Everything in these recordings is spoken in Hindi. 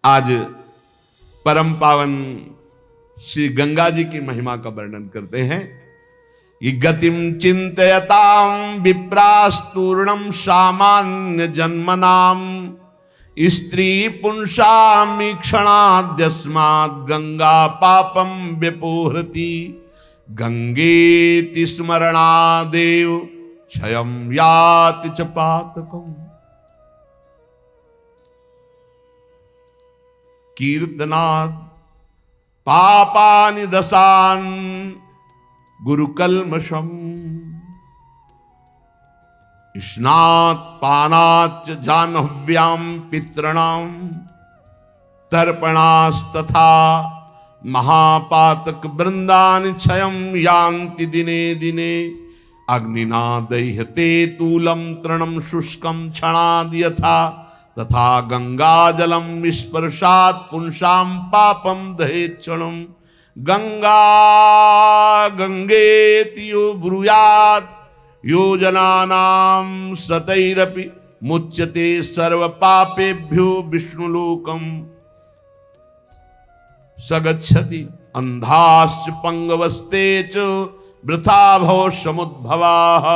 आज परम पावन श्री गंगा जी की महिमा का वर्णन करते हैं। ये गतिम चिंतयताम विप्रास्तूर्णम सामान्य जन्मनाम स्त्री पुंसामीक्षणाद्यस्मात् गंगा पापम व्यपोहृति गंगेति स्मरणादेव क्षयं याति च पातकम्। कीर्तनात् पापानि दशान् गुरुकल्मषम् स्नात् पानात् च जाह्नव्यां पितॄणां तर्पणास्तथा महापातक वृंदानि क्षयं यान्ति दिने दिने अग्निना दह्यते तूलं तृणं शुष्कं क्षणाद् यथा तथा गंगाजलं स्पर्शात् पुंसां पापं दहेत् क्षणं। गंगा गंगेति यो ब्रूयात् योजनानां शतैरपि मुच्यते सर्व पापेभ्यो विष्णुलोकम् सगच्छति अंधाश्च पंगवस्ते च वृथा भव समुद्भवाः।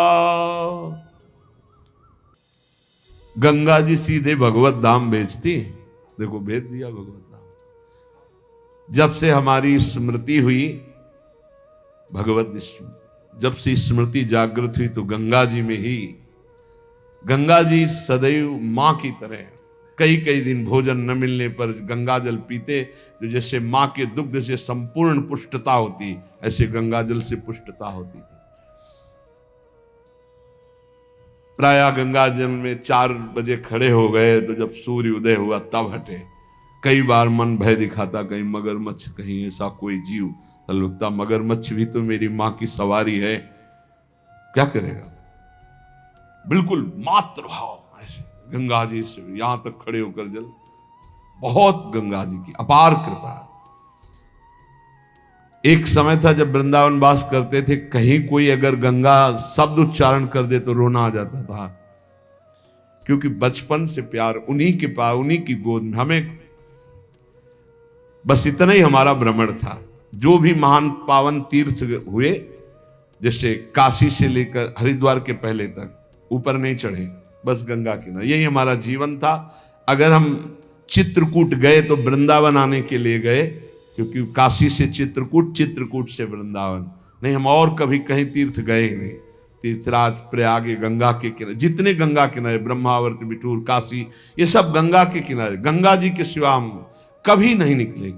गंगा जी सीधे भगवत धाम भेजती। देखो भेज दिया भगवत धाम। जब से हमारी स्मृति हुई भगवत, जब से स्मृति जागृत हुई तो गंगा जी में ही, गंगा जी सदैव मां की तरह कई कई दिन भोजन न मिलने पर गंगा जल पीते, जो जैसे मां के दुग्ध से संपूर्ण पुष्टता होती, ऐसे गंगा जल से पुष्टता होती थी। प्रायः गंगा जल में 4 बजे खड़े हो गए तो जब सूर्य उदय हुआ तब हटे। कई बार मन भय दिखाता, कहीं मगरमच्छ, कहीं ऐसा कोई जीव, तो लगता मगरमच्छ भी तो मेरी मां की सवारी है, क्या करेगा। बिल्कुल मातृभाव ऐसे गंगा जी से यहां तक खड़े होकर जल, बहुत गंगा जी की अपार कृपा। एक समय था जब वृंदावन वास करते थे, कहीं कोई अगर गंगा शब्द उच्चारण कर दे तो रोना आ जाता था, क्योंकि बचपन से प्यार उन्हीं के पास, उन्हीं की गोद में। हमें बस इतना ही हमारा भ्रमण था। जो भी महान पावन तीर्थ हुए, जैसे काशी से लेकर हरिद्वार के पहले तक, ऊपर नहीं चढ़े, बस गंगा किनारे, यही हमारा जीवन था। अगर हम चित्रकूट गए तो वृंदावन आने के लिए गए, क्योंकि काशी से चित्रकूट, चित्रकूट से वृंदावन नहीं, हम और कभी कहीं तीर्थ गए ही नहीं। तीर्थराज, प्रयाग, गंगा के किनारे, जितने गंगा किनारे, ब्रह्मावर्त, बिठूर, काशी, ये सब गंगा के किनारे, गंगा जी के सिवा हम कभी नहीं निकले।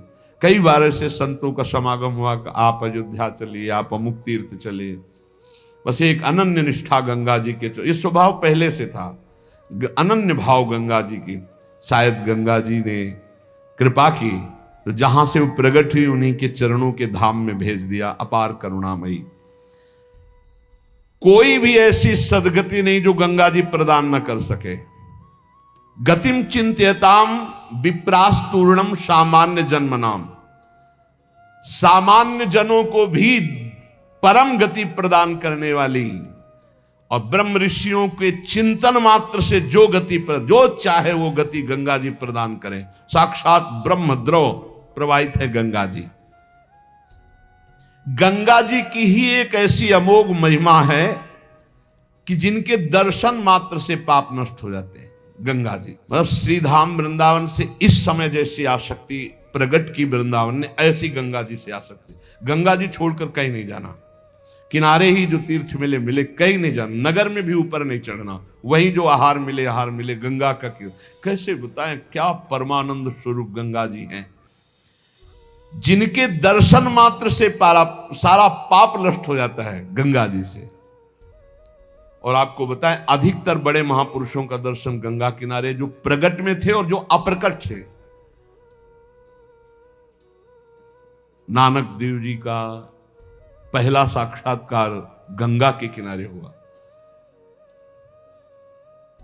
कई बार ऐसे संतों का समागम हुआ कि आप अयोध्या चलिए, आप अमुक तीर्थ चलिए। बस एक अनन्य निष्ठा गंगा जी के, ये स्वभाव पहले से था, अनन्य भाव गंगा जी की। शायद गंगा जी ने कृपा की तो जहां से वो प्रकट हुई उन्हीं के चरणों के धाम में भेज दिया। अपार करुणामयी, कोई भी ऐसी सदगति नहीं जो गंगा जी प्रदान न कर सके। गतिम चिंत्यताम विप्रास्तूर्णम सामान्य जन्मनाम, सामान्य जनों को भी परम गति प्रदान करने वाली, और ब्रह्म ऋषियों के चिंतन मात्र से जो गति पर, जो चाहे वो गति गंगा जी प्रदान करें। साक्षात ब्रह्म द्रव प्रवाहित है गंगा जी। गंगा जी की ही एक ऐसी अमोघ महिमा है कि जिनके दर्शन मात्र से पाप नष्ट हो जाते हैं। गंगा जी मतलब श्री धाम वृंदावन से इस समय जैसी आसक्ति प्रगट की वृंदावन ने, ऐसी गंगा जी से आसक्ति। गंगा जी छोड़कर कहीं नहीं जाना, किनारे ही जो तीर्थ मिले मिले, कहीं नहीं जाना, नगर में भी ऊपर नहीं चढ़ना, वहीं जो आहार मिले गंगा का। क्यों, कैसे बताएं, क्या परमानंद स्वरूप गंगा जी हैं, जिनके दर्शन मात्र से सारा पाप नष्ट हो जाता है गंगा जी से। और आपको बताएं, अधिकतर बड़े महापुरुषों का दर्शन गंगा किनारे, जो प्रगट में थे और जो अप्रकट थे। नानक देव जी का पहला साक्षात्कार गंगा के किनारे हुआ।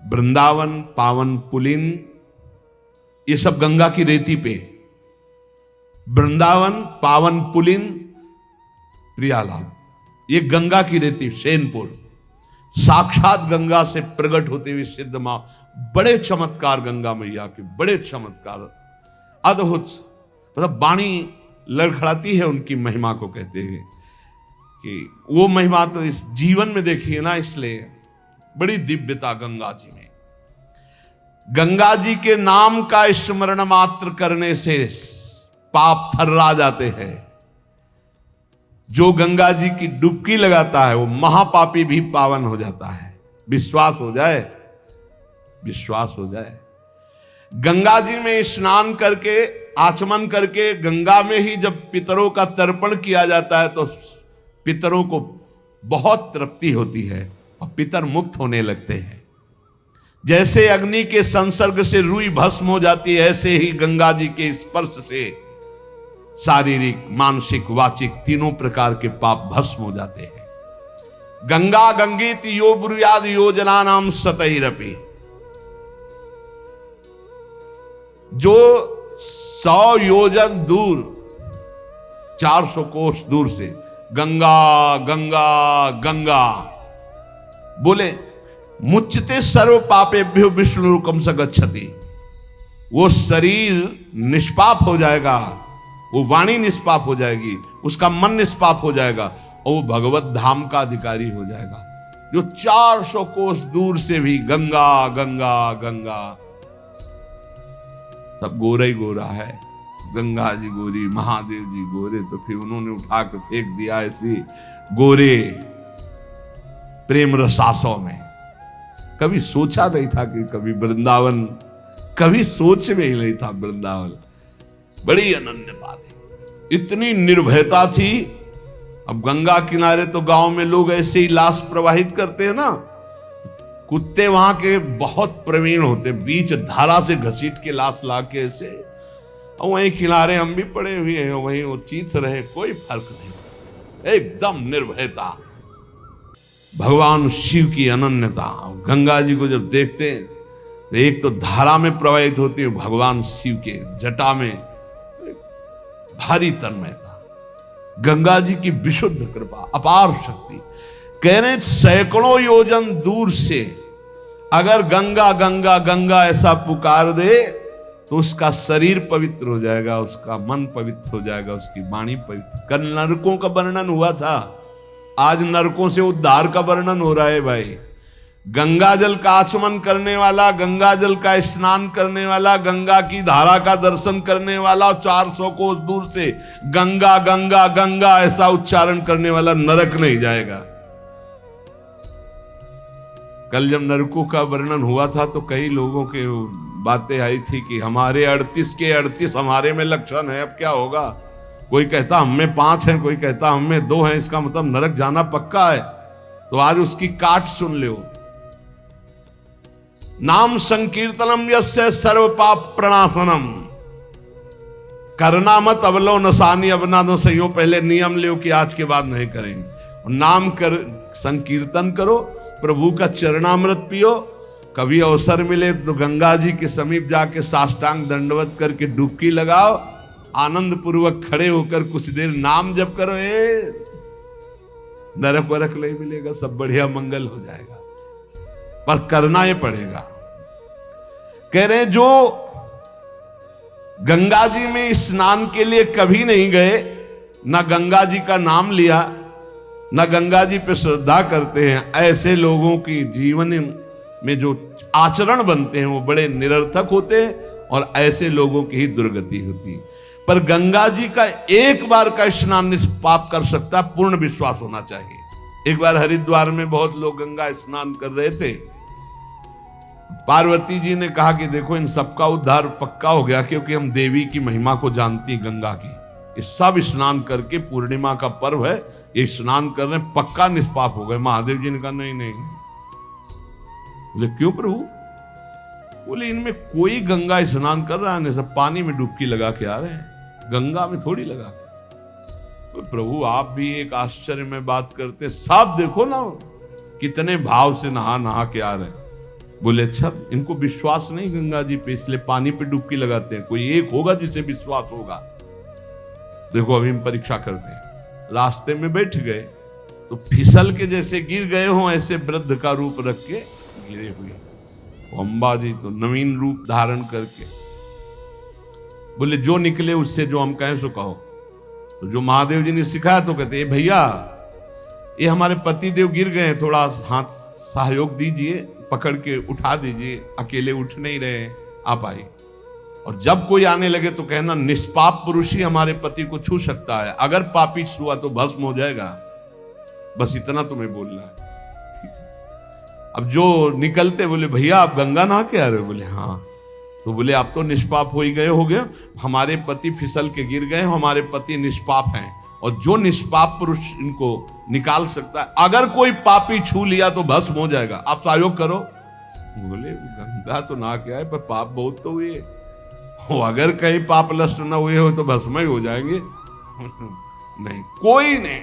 वृंदावन, पावन पुलिन, ये सब गंगा की रेती पे। वृंदावन, पावन पुलिन, प्रियालाल, ये गंगा की रेती, सेनपुर। साक्षात गंगा से प्रकट होते हुए सिद्ध मां, बड़े चमत्कार गंगा मैया के, बड़े चमत्कार। अद्भुत, मतलब वाणी लड़खड़ाती है उनकी महिमा को, कहते हैं कि वो महिमा तो इस जीवन में देखिए ना, इसलिए बड़ी दिव्यता गंगा जी में। गंगा जी के नाम का स्मरण मात्र करने से पाप थर्रा जाते हैं। जो गंगा जी की डुबकी लगाता है वो महापापी भी पावन हो जाता है। विश्वास हो जाए, विश्वास हो जाए। गंगा जी में स्नान करके, आचमन करके, गंगा में ही जब पितरों का तर्पण किया जाता है तो पितरों को बहुत तृप्ति होती है और पितर मुक्त होने लगते हैं। जैसे अग्नि के संसर्ग से रुई भस्म हो जाती है, ऐसे ही गंगा जी के स्पर्श से शारीरिक, मानसिक, वाचिक तीनों प्रकार के पाप भस्म हो जाते हैं। गंगा गंगेति यो ब्रूयाद योजना नाम सतैरपि। जो 100 योजन दूर, 400 कोस दूर से गंगा गंगा गंगा बोले, मुच्यते सर्व पापेभ्यो विष्णुरुकम स गच्छति। वो शरीर निष्पाप हो जाएगा, वो वाणी निष्पाप हो जाएगी, उसका मन निष्पाप हो जाएगा और वो भगवत धाम का अधिकारी हो जाएगा। जो 400 कोस दूर से भी गंगा गंगा गंगा, सब गोरा ही गोरा है। गंगा जी गोरी, महादेव जी गोरे, तो फिर उन्होंने उठा के फेंक दिया ऐसी गोरे प्रेम रसासों में। कभी सोचा नहीं था कि कभी वृंदावन, कभी सोच में ही नहीं था वृंदावन। बड़ी अनन्य बात है, इतनी निर्भयता थी। अब गंगा किनारे तो गांव में लोग ऐसे ही लाश प्रवाहित करते हैं ना, कुत्ते वहां के बहुत प्रवीण होते, बीच धारा से घसीट के लाश ला के ऐसे, और वहीं किनारे हम भी पड़े हुए हैं, वहीं वो चीत रहे, कोई फर्क नहीं, एकदम निर्भयता। भगवान शिव की अनन्यता। गंगा जी को जब देखते हैं तो एक तो धारा में प्रवाहित होती है, भगवान शिव के जटा में भारी तन्मयता। गंगा जी की विशुद्ध कृपा, अपार शक्ति। कह रहे सैकड़ों योजन दूर से अगर गंगा गंगा गंगा ऐसा पुकार दे तो उसका शरीर पवित्र हो जाएगा, उसका मन पवित्र हो जाएगा, उसकी वाणी पवित्र। कल नरकों का वर्णन हुआ था, आज नरकों से उद्धार का वर्णन हो रहा है भाई। गंगा जल का आचमन करने वाला, गंगा जल का स्नान करने वाला, गंगा की धारा का दर्शन करने वाला, 400 कोस दूर से गंगा गंगा गंगा ऐसा उच्चारण करने वाला नरक नहीं जाएगा। कल जब नरकों का वर्णन हुआ था तो कई लोगों के बातें आई थी कि हमारे 38 के 38 हमारे में लक्षण है, अब क्या होगा। कोई कहता हम में 5 हैं, कोई कहता हम में 2 हैं, इसका मतलब नरक जाना पक्का है। तो आज उसकी काट सुन लो। नाम संकीर्तनम यस्य सर्व पाप प्रणाशनम। करना मत अवलो नसानी, अब ना न सही हो, पहले नियम लो कि आज के बाद नहीं करेंगे। नाम कर संकीर्तन करो, प्रभु का चरणामृत पियो। कभी अवसर मिले तो गंगा जी के समीप जाके साष्टांग दंडवत करके डुबकी लगाओ, आनंद पूर्वक खड़े होकर कुछ देर नाम जप करो। नरक वरक नहीं मिलेगा, सब बढ़िया मंगल हो जाएगा, पर करना ही पड़ेगा। कह रहे जो गंगा जी में स्नान के लिए कभी नहीं गए, ना गंगा जी का नाम लिया, ना गंगा जी पे श्रद्धा करते हैं, ऐसे लोगों की जीवन में जो आचरण बनते हैं वो बड़े निरर्थक होते हैं और ऐसे लोगों की ही दुर्गति होती है। पर गंगा जी का एक बार का स्नान निष्पाप कर सकता, पूर्ण विश्वास होना चाहिए। एक बार हरिद्वार में बहुत लोग गंगा स्नान कर रहे थे। पार्वती जी ने कहा कि देखो इन सबका उद्धार पक्का हो गया, क्योंकि हम देवी की महिमा को जानती गंगा की। ये सब स्नान करके, पूर्णिमा का पर्व है, ये स्नान कर रहे हैं, पक्का निष्पाप हो गए। महादेव जी ने कहा नहीं नहीं। बोले क्यों प्रभु? बोले इनमें कोई गंगा स्नान कर रहा है, सब पानी में डुबकी लगा के आ रहे हैं, गंगा में थोड़ी लगा के। तो प्रभु आप भी एक आश्चर्य में बात करते, साफ देखो ना कितने भाव से नहा नहा के आ रहे हैं। बोले अच्छा इनको विश्वास नहीं गंगा जी पे, इसलिए पानी पे डुबकी लगाते हैं। कोई एक होगा जिसे विश्वास होगा। देखो अभी हम परीक्षा करते हैं। रास्ते में बैठ गए तो फिसल के जैसे गिर गए हों, ऐसे वृद्ध का रूप रख के गिरे हुए। अम्बा जी तो नवीन रूप धारण करके बोले जो निकले उससे जो हम कहें सो कहो। तो जो महादेव जी ने सिखाया तो कहते भैया ये हमारे पति देव गिर गए हैं, थोड़ा हाथ सहयोग दीजिए, पकड़ के उठा दीजिए, अकेले उठ नहीं रहे, आप आइए। और जब कोई आने लगे तो कहना निष्पाप पुरुष ही हमारे पति को छू सकता है, अगर पापी छुआ तो भस्म हो जाएगा। बस इतना तुम्हें बोलना है। अब जो निकलते बोले भैया आप गंगा नहा के आ रहे हो? बोले हाँ। तो बोले आप तो निष्पाप हो ही गए होगे, हमारे पति फिसल के गिर गए, हमारे पति निष्पाप हैं, और जो निष्पाप पुरुष इनको निकाल सकता है, अगर कोई पापी छू लिया तो भस्म हो जाएगा, आप सहयोग करो। बोले गंगा तो नहा के आए पर पाप बहुत तो हुए, अगर कहीं पाप नष्ट न हुए हो तो भस्म ही हो जाएंगे। नहीं, कोई नहीं,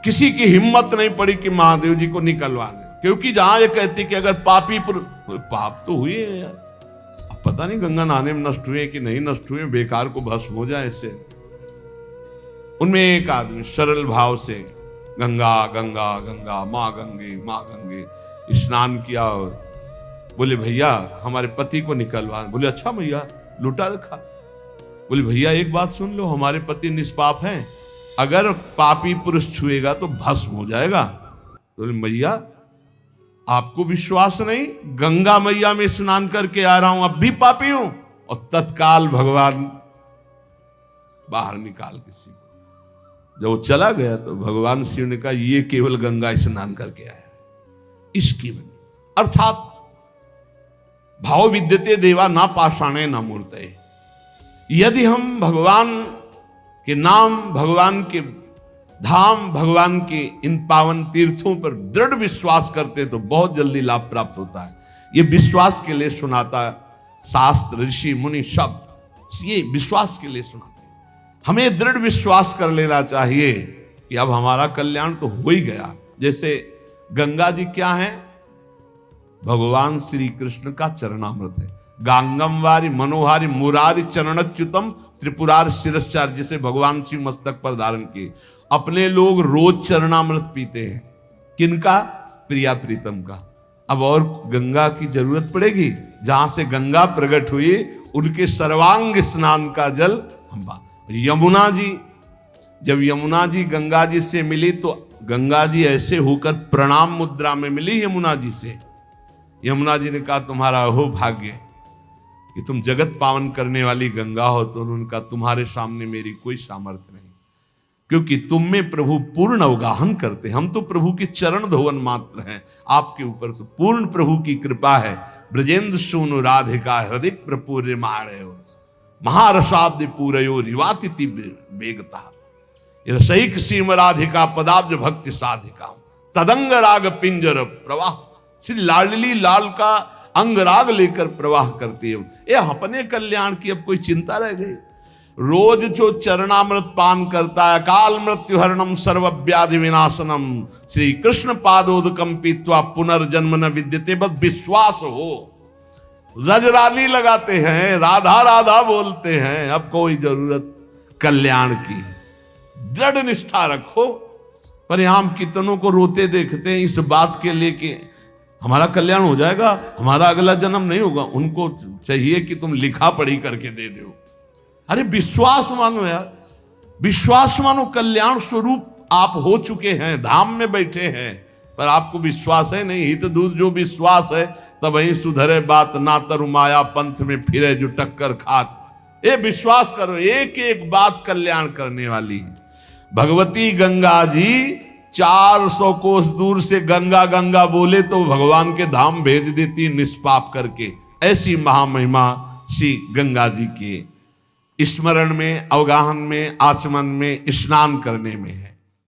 किसी की हिम्मत नहीं पड़ी कि महादेव जी को निकलवा दे, क्योंकि जहां ये कहती कि अगर पापी पाप तो हुए हैं यार, अब पता नहीं गंगा नहाने में नष्ट हुए कि नहीं नष्ट हुए, बेकार को भस्म हो जाए इससे। उनमें एक आदमी सरल भाव से गंगा गंगा गंगा माँ गंगे स्नान किया और बोले भैया हमारे पति को निकलवा। बोले अच्छा भैया, लुटा रखा। बोले भैया एक बात सुन लो, हमारे पति निष्पाप हैं, अगर पापी पुरुष छुएगा तो भस्म हो जाएगा। तो बोले भैया आपको विश्वास नहीं, गंगा मैया में स्नान करके आ रहा हूं, अब भी पापी हूं। और तत्काल भगवान बाहर निकाल किसी को। जब वो चला गया तो भगवान शिव ने कहा ये केवल गंगा स्नान करके आया, इसकी वजह। अर्थात भाव विद्यते देवा ना पाषाणे ना मूर्तये। यदि हम भगवान के नाम, भगवान के धाम, भगवान के इन पावन तीर्थों पर दृढ़ विश्वास करते तो बहुत जल्दी लाभ प्राप्त होता है। ये विश्वास के लिए सुनाता है शास्त्र, ऋषि मुनि सब, ये विश्वास के लिए सुनाते। हमें दृढ़ विश्वास कर लेना चाहिए कि अब हमारा कल्याण तो हो ही गया। जैसे गंगा जी क्या है? भगवान श्री कृष्ण का चरणामृत है। गांगम वारी मनोहारी मुरारी चरणच्युतम त्रिपुरार शिरश्चार, जिसे भगवान शिव मस्तक पर धारण किए। अपने लोग रोज चरणामृत पीते हैं, किनका? प्रिया प्रीतम का। अब और गंगा की जरूरत पड़ेगी? जहां से गंगा प्रकट हुई उनके सर्वांग स्नान का जल हम। यमुना जी, जब यमुना जी गंगा जी से मिली तो गंगा जी ऐसे होकर प्रणाम मुद्रा में मिली यमुना जी से। यमुना जी ने कहा तुम्हारा हो भाग्य कि तुम जगत पावन करने वाली गंगा हो। तो उनका तुम्हारे सामने मेरी कोई सामर्थ्य नहीं, क्योंकि तुम में प्रभु पूर्ण अवगाहन करते, हम तो प्रभु के चरण धोवन मात्र हैं, आपके ऊपर तो पूर्ण प्रभु की कृपा है। ब्रजेंद्र सूनु राधिका हृदय प्रपूर्य माणयो महारसाब्द पूरयो रिवाति वेगता रसैक सीम राधिका पदाब्ज भक्ति साधिका तदंग राग पिंजर प्रवाह। श्री लाडली लाल का अंग राग लेकर प्रवाह करती है। ये अपने कल्याण की अब कोई चिंता रह गई? रोज जो चरणामृत पान करता है, काल मृत्यु हरणम सर्व व्याधि विनाशनम श्री कृष्ण पादोदकम पीत्वा पुनर्जन्म न विद्यते, बस विश्वास हो। रजराली लगाते हैं, राधा राधा बोलते हैं, अब कोई जरूरत कल्याण की। दृढ़ निष्ठा रखो। पर हम कितनों को रोते देखते हैं इस बात के लिए कि हमारा कल्याण हो जाएगा, हमारा अगला जन्म नहीं होगा। उनको चाहिए कि तुम लिखा पढ़ी करके दे दो। अरे विश्वास मानो यार, विश्वास मानो। कल्याण स्वरूप आप हो चुके हैं, धाम में बैठे हैं, पर आपको विश्वास है नहीं। हित दूध जो विश्वास है तब वही सुधरे बात, ना तरु माया पंथ में फिरे जो टक्कर खात। ये विश्वास करो, एक एक बात कल्याण करने वाली है। भगवती गंगा जी 400 कोस दूर से गंगा गंगा बोले तो भगवान के धाम भेज देती निष्पाप करके। ऐसी महामहिमा श्री गंगा जी के स्मरण में, अवगाहन में, आचमन में, स्नान करने में है।